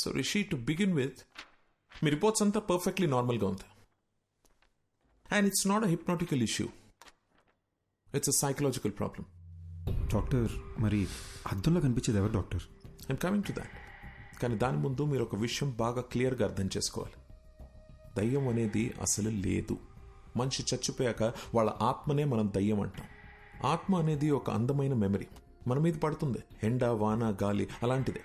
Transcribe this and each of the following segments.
So Rishi, to begin with, మీ reports అంతా perfectly నార్మల్గా ఉంది. And it's not a hypnotical issue, it's a psychological problem. Doctor, మరి అద్దంలో కనిపించేది ఎవరు doctor? I'm coming to that. కానీ దాని ముందు మీరు ఒక విషయం బాగా క్లియర్గా అర్థం చేసుకోవాలి. దయ్యం అనేది అసలు లేదు. మనిషి చచ్చిపోయాక వాళ్ళ ఆత్మనే మనం దయ్యం అంటాం. ఆత్మ అనేది ఒక అందమైన మెమరీ, మన మీద పడుతుంది, ఎండ, వాన, గాలి అలాంటిదే.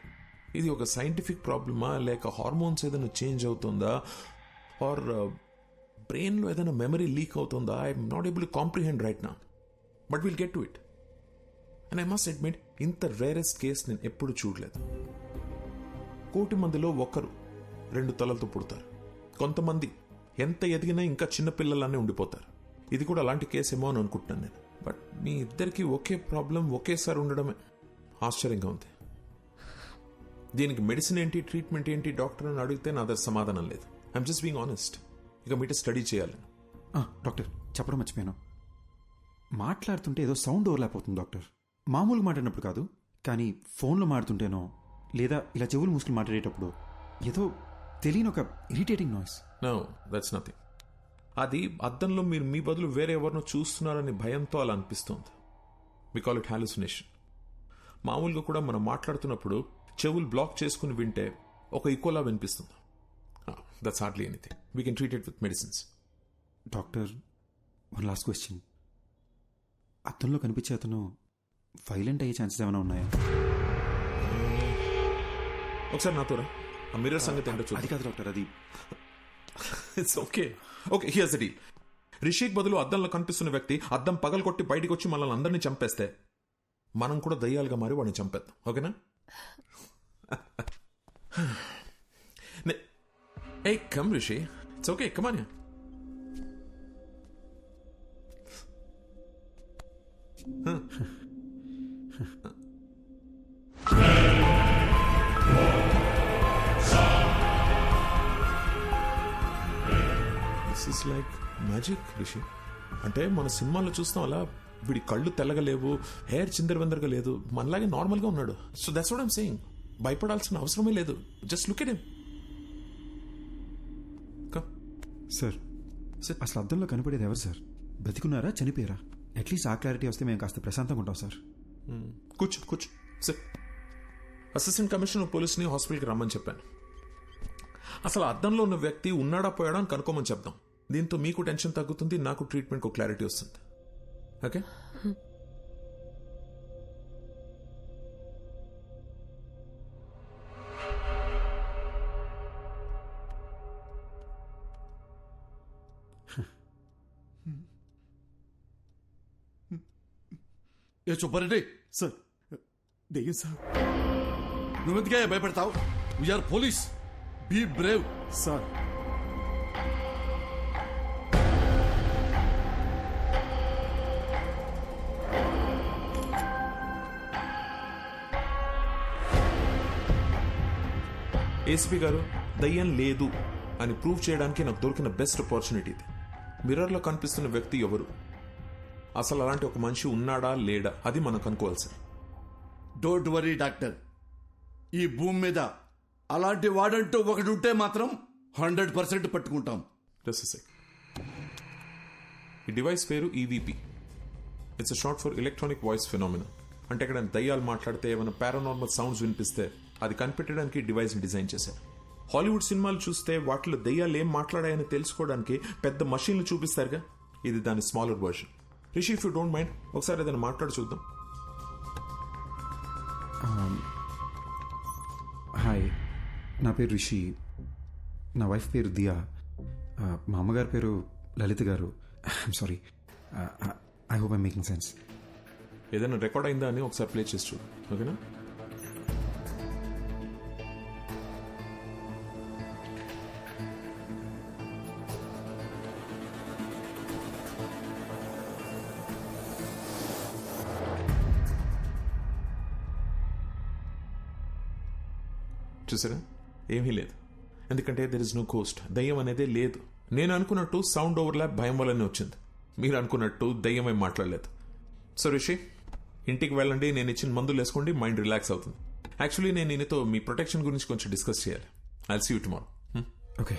ఇది ఒక సైంటిఫిక్ ప్రాబ్లమా, లేక హార్మోన్స్ ఏదైనా చేంజ్ అవుతుందా, ఆర్ బ్రెయిన్లో ఏదైనా మెమరీ లీక్ అవుతుందా? I'm not able to comprehend right now, but will get to it. And I must admit, ఇంత రేరెస్ట్ కేస్ నేను ఎప్పుడు చూడలేదు. 1,000,000 మందిలో ఒకరు 2 తలలతో పుడతారు. కొంతమంది ఎంత ఎదిగినా ఇంకా చిన్నపిల్లలానే ఉండిపోతారు. ఇది కూడా అలాంటి కేసేమో అని అనుకుంటున్నాను నేను. బట్ మీ ఇద్దరికి ఒకే ప్రాబ్లం ఒకేసారి ఉండడమే ఆశ్చర్యంగా ఉంది. దీనికి మెడిసిన్ ఏంటి, ట్రీట్మెంట్ ఏంటి డాక్టర్ అని అడిగితే నా దగ్గర సమాధానం లేదు. I'm just being honest. ఇక మీట స్టడీ చేయాలి. డాక్టర్, చెప్పడం మర్చిపోయాను. మాట్లాడుతుంటే ఏదో సౌండ్ ఓవర్లాప్ అవుతుంది డాక్టర్. మామూలుగా మాట్లాడినప్పుడు కాదు, కానీ ఫోన్లో మాట్లాడుతుంటేనో లేదా ఇలా చెవులు మూసుకుని మాట్లాడేటప్పుడు ఏదో తెలియని ఒక irritating noise. No, that's nothing. అది అద్దంలో మీరు మీ బదులు వేరే ఎవరినో చూస్తున్నారని భయంతో అలా అనిపిస్తుంది. We call it hallucination. మామూలుగా కూడా మనం మాట్లాడుతున్నప్పుడు చెవులు బ్లాక్ చేసుకుని వింటే ఒక ఈకోలా వినిపిస్తుంది. That's hardly anything. We can treat it with medicines. Doctor, one last question. అద్దంలో కనిపించే అతను వైలెంట్ అయ్యే ఛాన్సెస్ ఏమైనా ఉన్నాయా? ఒకసారి నాతో రా. ఆ మిర్రర్ సంగతి ఏంటో చూద్దాం. అది కాదు డాక్టర్, అది it's okay. Okay, here's the deal. Rishik బదులు అద్దంలో కనిపిస్తున్న వ్యక్తి అద్దం పగలగొట్టి బయటికి వచ్చి మనల్ని అందరినీ చంపేస్తే మనం కూడా దయ్యాలుగా మారి వాడిని చంపేద్దాం. ఓకేనా? Hey, come Rishi. It's okay. Come on here. This is like magic, Rishi. అంటే మన సినిమాల్లో చూస్తాం అలా వీడి కళ్ళు తెల్లగలేవు, హెయిర్ చిందరవందరగా లేదు, మనలాగే నార్మల్గా ఉన్నాడు. So that's what I'm saying. భయపడాల్సిన అవసరమే లేదు. Just look at him. Sir, అసలు అద్దంలో కనపడేది ఎవరు సార్? బతికున్నారా, చనిపోయారా? అట్లీస్ట్ ఆ క్లారిటీ వస్తే మేము కాస్త ప్రశాంతంగా ఉంటాం సార్. కూర్చో కూర్చో సార్. అసిస్టెంట్ కమిషనర్ పోలీస్ని హాస్పిటల్కి రమ్మని చెప్పాను. అసలు అద్దంలో ఉన్న వ్యక్తి ఉన్నాడా పోయాడా అని కనుక్కోమని చెప్దాం. దీంతో మీకు టెన్షన్ తగ్గుతుంది, నాకు ట్రీట్మెంట్కి ఒక క్లారిటీ వస్తుంది. ఓకే? ఏ చూపారెడ్డి సార్, దెయ్యం సార్. నువ్వెందుకే భయపడతావు? We're police. Be brave. Sir, ACP గారు, దయ్యం లేదు అని ప్రూవ్ చేయడానికి నాకు దొరికిన బెస్ట్ ఆపర్చునిటీ ఇది. మిర్రర్లో కనిపిస్తున్న వ్యక్తి ఎవరు, అసలు అలాంటి ఒక మనిషి ఉన్నాడా లేడా, అది మనం కనుక్కోవాలి సార్. Don't worry doctor. ఈ భూమి మీద అలాంటి వాడంటూ ఒకటి ఉంటే మాత్రం 100% పట్టుకుంటాం. Just sec. ఈ డివైస్ పేరు EVP. It's short for electronic voice phenomena. అంటే ఇక్కడ దయ్యాలు మాట్లాడితే ఏమైనా పారానార్మల్ సౌండ్స్ వినిపిస్తే అది కనిపెట్టడానికి డివైస్ని డిజైన్ చేశారు. హాలీవుడ్ సినిమాలు చూస్తే వాటిలో దయ్యాలు ఏం మాట్లాడాయని తెలుసుకోవడానికి పెద్ద మషీన్లు చూపిస్తారుగా, ఇది దాని smaller version. Rishi, if you don't mind ఒకసారి ఏదైనా మాట్లాడి చూద్దాం. హాయ్, నా పేరు రిషి. నా వైఫ్ పేరు దియా. మా అమ్మగారి పేరు లలిత గారు. I'm sorry. I hope I'm making sense. ఏదైనా రికార్డ్ అయిందా అని ఒకసారి ప్లే చేసి చూడు. ఓకేనా? చూసారా, ఏమీ లేదు. ఎందుకంటే దెర్ ఇస్ నో కోస్ట్. దయ్యం అనేదే లేదు. నేను అనుకున్నట్టు సౌండ్ ఓవర్లాప్ భయం వల్లనే వచ్చింది. మీరు అనుకున్నట్టు దయ్యం ఏం మాట్లాడలేదు. సో రిషి, ఇంటికి వెళ్ళండి, నేను ఇచ్చిన మందులు వేసుకోండి, మైండ్ రిలాక్స్ అవుతుంది. యాక్చువల్లీ నేను నీతో మీ ప్రొటెక్షన్ గురించి కొంచెం డిస్కస్ చేయాలి. I see you tomorrow. Okay,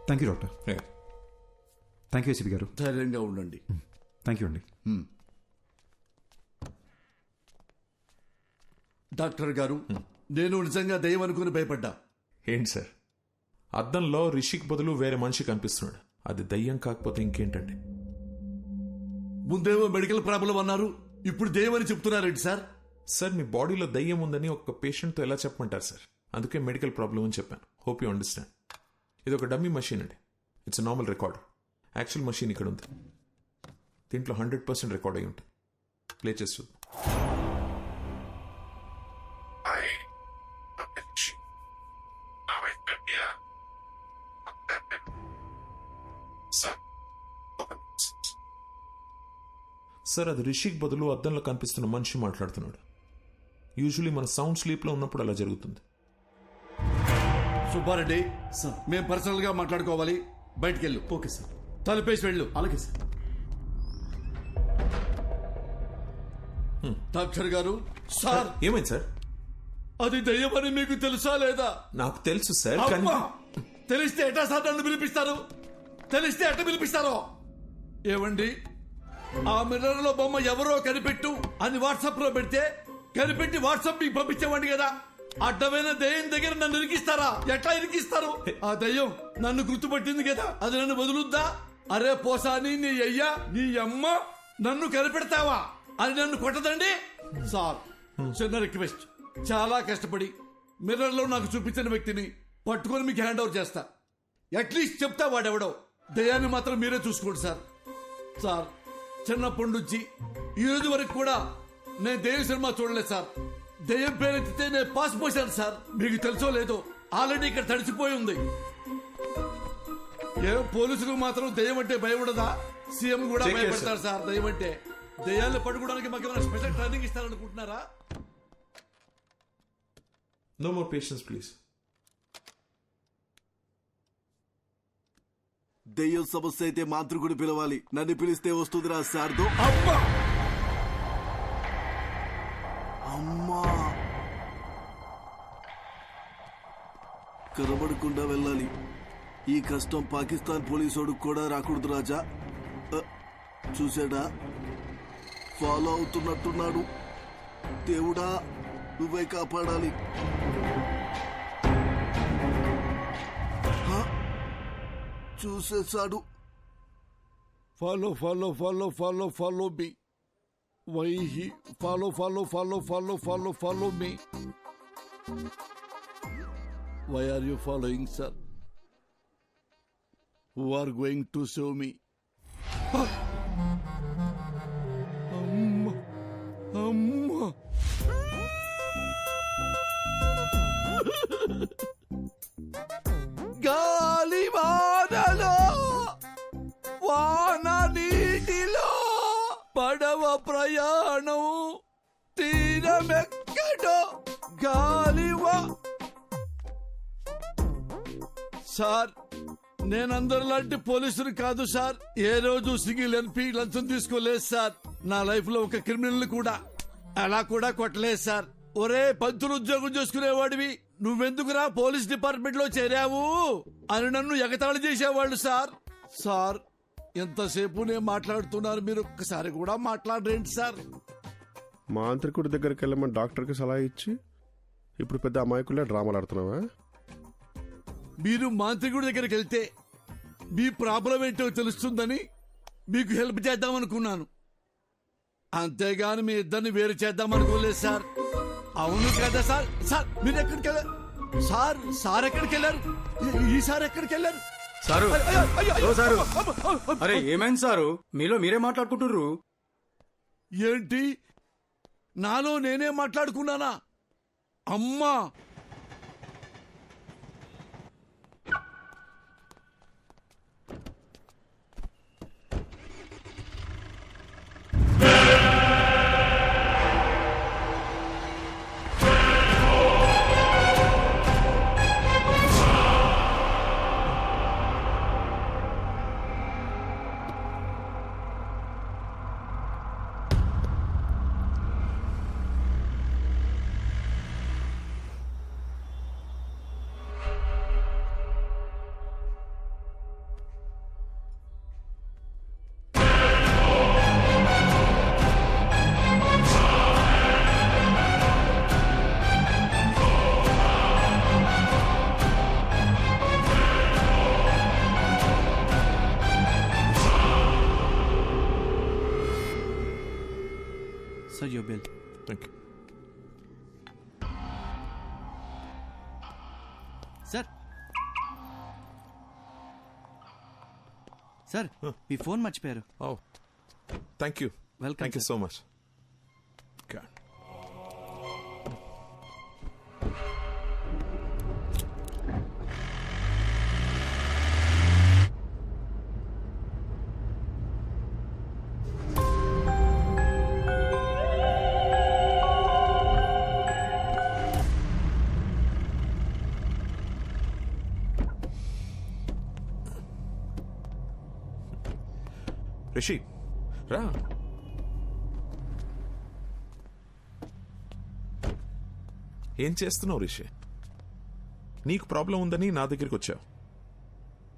thank you doctor. Thank you ACP గారు. ధైర్యంగా ఉండండి. థ్యాంక్ యూ అండి. డాక్టర్ గారు, నేను నిజంగా దయ్యం అనుకుని భయపడ్డా. ఏంటి సార్, అద్దంలో రిషిక్ బదులు వేరే మనిషి కనిపిస్తున్నాడు. అది దయ్యం కాకపోతే ఇంకేంటండి? ముందేమో మెడికల్ ప్రాబ్లం అన్నారు, ఇప్పుడు దయ్యం అని చెప్తున్నారేంటి సార్? సార్, మీ బాడీలో దయ్యం ఉందని ఒక పేషెంట్తో ఎలా చెప్పమంటారు సార్? అందుకే మెడికల్ ప్రాబ్లం అని చెప్పాను. Hope you understand. ఇది ఒక డమ్మీ మషీన్ అండి. It's normal recorder. Actual machine ఇక్కడ ఉంది. దీంట్లో 100% రికార్డ్ అయి ఉంటుంది. ప్లే చేస్తూ సార్, అది రిషిక్ బదులు అద్దంలో కనిపిస్తున్న మనిషి మాట్లాడుతున్నాడు. యూజువలీ మన సౌండ్ స్లీప్లో ఉన్నప్పుడు అలా జరుగుతుంది. సుబ్బారెడ్డి, మేము పర్సనల్ గా మాట్లాడుకోవాలి. బయటికి వెళ్ళు. Okay sir. తలుపేసి వెళ్ళు. అలాగే సార్. డాక్టర్ గారు, సార్ ఏమైంది సార్? అది దయ్యమని మీకు తెలుసా లేదా? నాకు తెలుసు సార్, కానీ అమ్మా! తెలిస్తే ఎట్టా సార్ నన్ను పిలిపిస్తారు? తెలిస్తే ఎట్ట పిలిపిస్తారో? ఏమండి, ఆ మిర్రర్ లో బొమ్మ ఎవరో కనిపెట్టు అని వాట్సాప్ లో పెడితే కనిపెట్టి వాట్సాప్ మీకు పంపించేవాడి కదా. అడ్డమైన దయ్యం దగ్గర నన్ను ఇరికిస్తారా? ఎట్లా ఇరికిస్తారు? ఆ దయ్యం నన్ను గుర్తుపట్టింది కదా, అది నన్ను వదులుద్దా? అరే పోసాని, నీ అయ్యా నీ అమ్మ నన్ను కనిపెడతావా అని నన్ను కొట్టదండి. సార్, చిన్న రిక్వెస్ట్. చాలా కష్టపడి మిర్రర్ లో నాకు చూపించిన వ్యక్తిని పట్టుకొని మీకు హ్యాండ్ ఓవర్ చేస్తా. అట్లీస్ట్ చెప్తా వాడెవడో. దయ్యాన్ని మాత్రం మీరే చూసుకోండి సార్. సార్, చిన్నప్పటి నుంచి ఈ రోజు వరకు కూడా నేను దెయ్యం సినిమా చూడలేదు సార్. దెయ్యం పేరెత్తితే నేను పాస్ పోసాను సార్. మీకు తెలుసో లేదో, ఆల్రెడీ ఇక్కడ తడిచిపోయి ఉంది. ఏ పోలీసులకు మాత్రం దెయ్యం అంటే భయం ఉండదా? సీఎం కూడా భయపడతారు సార్ దెయ్యం అంటే. దెయ్యాన్ని పట్టుకోవడానికి మాకు ఏమైనా స్పెషల్ ట్రైనింగ్ ఇస్తారనుకుంటున్నారా? No more patience please. దెయ్యం సమస్య అయితే మాంత్రికుడు పిలవాలి. నన్ను పిలిస్తే వస్తుందిరా శారదో. అమ్మా, కనబడకుండా వెళ్ళాలి. ఈ కష్టం పాకిస్తాన్ పోలీసోడు కూడా రాకూడదు రాజా. చూసాడా, ఫాలో అవుతున్నట్టున్నాడు. దేవుడా, నువ్వే కాపాడాలి. చూసేశాడు. Follow follow follow follow follow me. Why he follow follow follow follow follow follow me. Why are you following sir? Who are going to save me? అమ్మ అమ్మ, గాలి వానలో వాన నీటిలో పడవ ప్రయాణం తీరమెక్కడో గాలివా. సార్, నేనందరిలాంటి పోలీసులు కాదు సార్. ఏ రోజు సింగిల్ ఎన్పీ లంచం తీసుకోలేదు సార్. నా లైఫ్ లో ఒక క్రిమినల్ కూడా అలా కూడా కొట్టలేదు సార్. ఒరే, పంతులు ఉద్యోగం చేసుకునేవాడివి, నువ్వెందుకురా పోలీస్ డిపార్ట్మెంట్ లో చేరావు అని నన్ను ఎగతాళి చేసేవాళ్ళు సార్. సార్, ఎంతసేపు నేను మాట్లాడుతున్నారు, మీరు ఒక్కసారి కూడా మాట్లాడరేంటి సార్? మాంత్రికుడి దగ్గరికి వెళ్ళమని డాక్టర్కి సలహా ఇచ్చి ఇప్పుడు పెద్ద అమాయకులే డ్రామాలు ఆడుతున్నావా? మీరు మాంత్రికుడి దగ్గరికి వెళ్తే మీ ప్రాబ్లం ఏంటో తెలుస్తుందని మీకు హెల్ప్ చేద్దామనుకున్నాను. అంతేగాని మీ ఇద్దరిని వేరు చేద్దామనుకోలేదు సార్. అవును కదా సార్? సార్, మీరు ఎక్కడికి వెళ్ళారు సార్? సార్ ఎక్కడికి వెళ్ళారు? ఈ సార్ ఎక్కడికి వెళ్ళారు? సారు, ఓ సారు, అరే ఏమైంది సారు? మీలో మీరే మాట్లాడుకుంటుర్రు. ఏంటి, నాలో నేనే మాట్లాడుకున్నానా? అమ్మా, Sir, your bill. Thank you. Sir మీ ఫోన్ మర్చిపోయారు. Oh thank you. Welcome, thank you sir. So much. Rishi రా. ఏం చేస్తున్నావు రిషి? నీకు ప్రాబ్లం ఉందని నా దగ్గరికి వచ్చావు.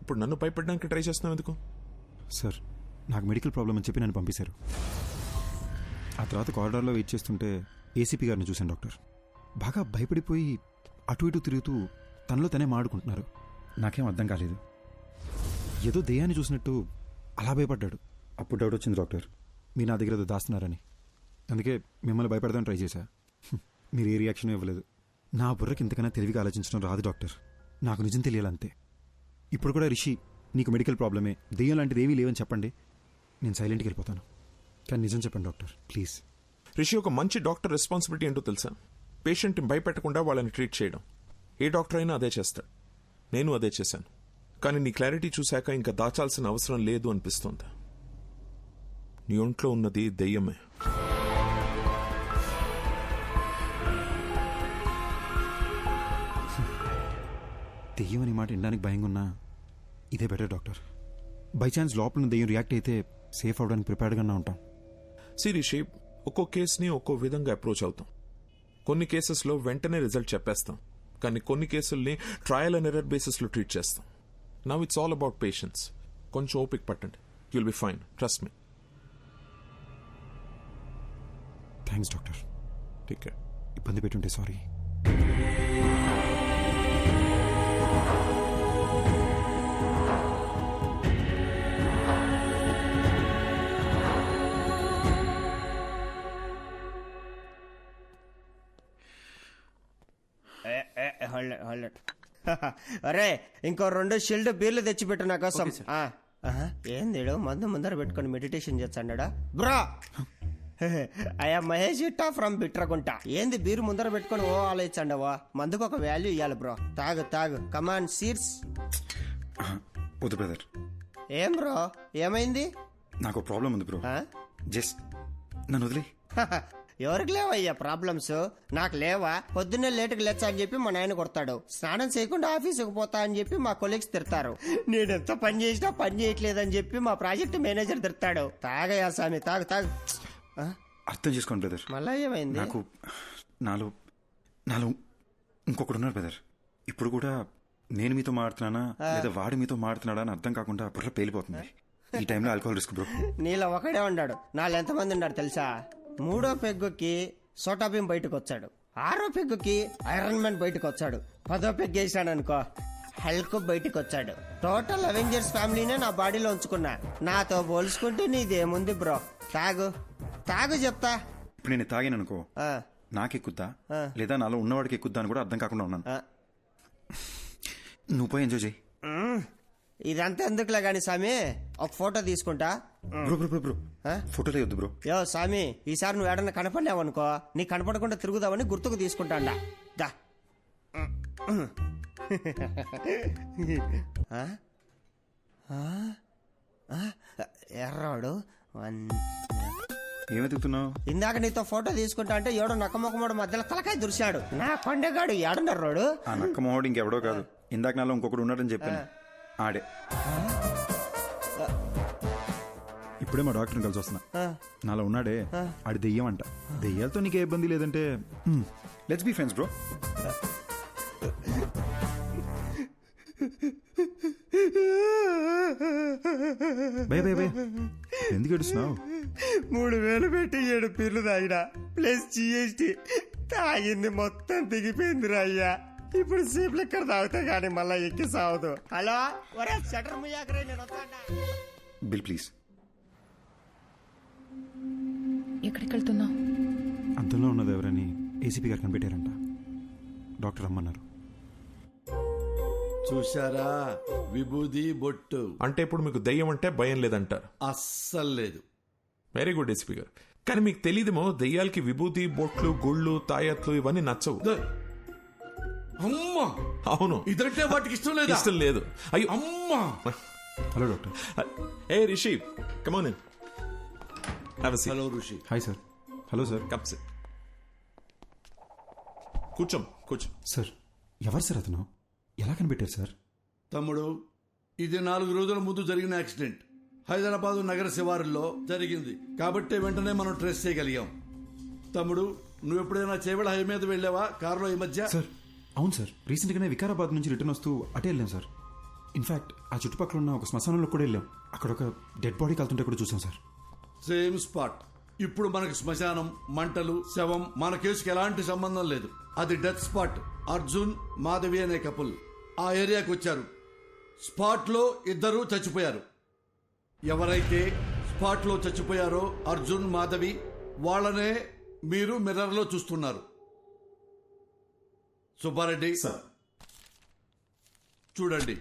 ఇప్పుడు నన్ను భయపడడానికి ట్రై చేస్తున్నావు ఎందుకు? సార్ నాకు మెడికల్ ప్రాబ్లం అని చెప్పి నన్ను పంపించారు. ఆ తర్వాత కారిడార్లో వెయిట్ చేస్తుంటే ఏసీపీ గారిని చూశాను డాక్టర్. బాగా భయపడిపోయి అటు ఇటు తిరుగుతూ తనలో తనే మాడుకుంటున్నారు. నాకేం అర్థం కాలేదు. ఏదో దెయ్యాన్ని చూసినట్టు అలా భయపడ్డాడు. అప్పుడు డౌట్ వచ్చింది డాక్టర్, మీరు నా దగ్గర ఏదో దాస్తున్నారని. అందుకే మిమ్మల్ని భయపడదామని ట్రై చేశా. మీరు ఏ రియాక్షన్ ఇవ్వలేదు. నా బుర్రకి ఇంతకన్నా తెలివిగా ఆలోచించడం రాదు డాక్టర్. నాకు నిజం తెలియాలంతే. ఇప్పుడు కూడా రిషి నీకు మెడికల్ ప్రాబ్లమే, దెయ్యం లాంటిది ఏమీ లేవని చెప్పండి, నేను సైలెంట్కి వెళ్ళిపోతాను. కానీ నిజం చెప్పండి డాక్టర్ ప్లీజ్. రిషి, ఒక మంచి డాక్టర్ రెస్పాన్సిబిలిటీ ఏంటో తెలుసా? పేషెంట్ని భయపెట్టకుండా వాళ్ళని ట్రీట్ చేయడం. ఏ డాక్టర్ అయినా అదే చేస్తాడు. నేను అదే చేశాను. కానీ నీ క్లారిటీ చూశాక ఇంకా దాచాల్సిన అవసరం లేదు అనిపిస్తోంది. నీ ఒంట్లో ఉన్నది దెయ్యమే. దెయ్యం అనే మాట వినడానికి భయంగా ఉన్నా ఇదే బెటర్ డాక్టర్. బై ఛాన్స్ లోపల దెయ్యం రియాక్ట్ అయితే సేఫ్ అవడానికి ప్రిపేర్డ్గానే ఉంటాం. రిషి, ఒక్కో కేసుని ఒక్కో విధంగా అప్రోచ్ అవుతాం. కొన్ని కేసెస్లో వెంటనే రిజల్ట్ చెప్పేస్తాం, కానీ కొన్ని కేసుల్ని ట్రయల్ అండ్ ఎర్రర్ బేసిస్లో ట్రీట్ చేస్తాం. Now it's all about patience. కొంచెం ఓపిక పట్టండి. You'll be fine, trust me. Thanks doctor. Take care. ఇబ్బంది పెట్టుంటే సారీ. అరే ఇంకో 2 షిల్డ్ బీర్లు తెచ్చిపెట్టు నా కోసం. ఏంది మందు ముందర పెట్టుకుని మెడిటేషన్ చేస్తాడా బ్రా? అయ్యా మహేష్ ఇట్టా ఫ్రమ్ బిట్రగుంట. ఏంది బీరు ముందర పెట్టుకుని ఓ ఆలోచించండవా? మందుకు ఒక వాల్యూ ఇవ్వాలి బ్రో. తాగు తాగు, కమాన్ సీట్స్. వద్దు బ్రదర్. ఏం బ్రో, ఏమైంది? నాకు ప్రాబ్లం ఉంది బ్రో. జస్ట్ నన్ను వదిలే. ఎవరికి లేవయ్యా ప్రాబ్లమ్స్? నాకు లేవా? పొద్దున్నే లేటుకు లేచా అని చెప్పి మా నాయన కొడతాడు. స్నానం చేయకుండా ఆఫీసుకు పోతా అని చెప్పి మా కొలీగ్స్ తిడతారు. నేనెంత పని చేసినా పని చేయట్లేదని చెప్పి మా ప్రాజెక్ట్ మేనేజర్ తిడతాడు. తాగయా స్వామి, తాగు తాగు. అర్థం చేసుకోండి బ్రదర్. మళ్ళా ఏమైంది? నాకు నాలో ఇంకొకడు ఉన్నారు బ్రదర్. ఇప్పుడు కూడా నేను మీతో మాడుతున్నానా లేదా వాడు మీతో మాడుతున్నాడా అని అర్థం కాకుండా బుర్ర పేలిపోతుంది. ఈ టైంలో ఆల్కహాల్ రిస్క్ బ్రో. నీలో ఒకడే ఉన్నాడు. నాలో ఎంతమంది ఉన్నాడు తెలుసా? 3వ పెగ్గుకి సోటాబీన్ బయటకు వచ్చాడు. 6వ పెగ్గుకి ఐరన్ మ్యాన్ బయటకు వచ్చాడు. 10వ పెగ్ వేసాడు అనుకో హల్క్ బయటకు వచ్చాడు. టోటల్ అవెంజర్స్ ఫ్యామిలీనే నా బాడీలో ఉంచుకున్నా. నాతో పోల్చుకుంటే నీదేముంది బ్రో? తాగు తాగు చెప్తా. ఇప్పుడు నేను తాగాను అనుకో నాకెక్కుద్దా లేదా నాలో ఉన్నవాడికి ఎక్కుద్దా అని కూడా అర్థం కాకుండా ఉన్నాను. నువ్వు పోయి ఎంజాయ్ చేయి. ఇదంతా ఎందుకులే గాని స్వామి, ఒక ఫోటో తీసుకుంటా. బ్రో బ్రో బ్రో బ్రో ఫోటోలే వద్దు బ్రో. యో స్వామి, ఈసారి నువ్వు ఏడన్నా కనపడినావు అనుకో, నీ కనపడకుండా తిరుగుదామని గుర్తుకు తీసుకుంటాండా. దా ఎర్రాడు ఏమెతుకుతున్నావు? ఇందాక నీతో ఫోటో తీసుకుంటా అంటే ఏడో నక్కమొక్కమోడు మధ్యలో తలకాయ దురిశాడు. నా కొండగాడు ఏడున్నర్రాడు. ఆ నక్కమోహోడు ఇంకెవడో కాదు, ఇందాక నాలో ఇంకొకడు ఉన్నాడని చెప్పాను. ఆడే. ఇప్పుడే మా డాక్టర్ని కలిసి వస్తున్నా. నాలో ఉన్నాడే ఆడి దెయ్యం అంట. దెయ్యాలతో నీకే ఇబ్బంది లేదంటే let's be friends bro. Bye bye bye, ఎందుకు ఏడుస్తున్నావు? 3000 పెట్టి 7 పీర్లు తాగినా ప్లస్ GST తాగింది మొత్తం దిగిపోయిందిరా అయ్యా. ఇప్పుడు సీప్లు ఎక్కడ తాగుతా గానీ మళ్ళా ఎక్కి సావదు. హలో ఒరే షటర్ ముయ్యాకరే, నేను వస్తాడా? Bill please. ఎక్కడికి వెళ్తున్నావు? అద్దంలో ఉన్నది ఎవరని ఏసీపీ గారు కనిపెట్టారంట. డాక్టర్ రమ్మన్నారు. చూశారా, విభూది బొట్టు. అంటే ఇప్పుడు మీకు దయ్యం అంటే భయం లేదంటారు. అస్సలు లేదు. వెరీ గుడ్ ఎస్పీ గారు. కానీ మీకు తెలియదేమో, దయ్యాలకి విభూతి బొట్లు గుళ్ళు తాయత్తులు ఇవన్నీ నచ్చవు. అమ్మా, అవును, ఇదంటే వాటికి ఇష్టం లేదా? ఇష్టం లేదు. అయ్యో అమ్మా. Hello doctor. ఏ Rishi, come on in. Have a seat. Hello Rishi. Hi sir. Hello sir. Come sit. కూర్చో. సార్, ఎవరు సార్ అతను? ఎలా కనిపెట్టారు సార్? తమ్ముడు, ఇది 4 రోజుల ముందు జరిగిన యాక్సిడెంట్. హైదరాబాదు నగర శివారుల్లో జరిగింది కాబట్టి వెంటనే మనం ట్రేస్ చేయగలిగాం. తమ్ముడు, నువ్వు ఎప్పుడైనా చేవెళ హై మీద వెళ్ళావా కారులో ఈ మధ్య? సార్ అవును సార్, రీసెంట్గానే వికారాబాద్ నుంచి రిటర్న్ వస్తూ అటే వెళ్ళాం సార్. ఇన్ఫాక్ట్ ఆ చుట్టుపక్కల ఉన్న ఒక శ్మశానంలో కూడా వెళ్ళాం. అక్కడ ఒక డెడ్ బాడీ కాలుతుంటే కూడా చూసాం సార్. Same spot. ఇప్పుడు మనకు శ్మశానం, మంటలు, శవం మన కేసుకి ఎలాంటి సంబంధం లేదు. అది డెత్ స్పాట్. అర్జున్, మాధవి అనే కపుల్ ఆ ఏరియాకి వచ్చారు. స్పాట్ లో 2 చచ్చిపోయారు. ఎవరైతే స్పాట్ లో చచ్చిపోయారో అర్జున్, మాధవి, వాళ్ళనే మీరు మిర్రర్ లో చూస్తున్నారు. సుబ్బారెడ్డి చూడండి.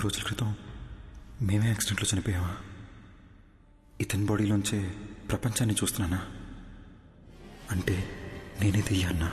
రోజుల క్రితం మేమే యాక్సిడెంట్లో చనిపోయావా? ఇతని బాడీలోంచే ప్రపంచాన్ని చూస్తున్నానా? అంటే నేనే దెయ్యాన్నా?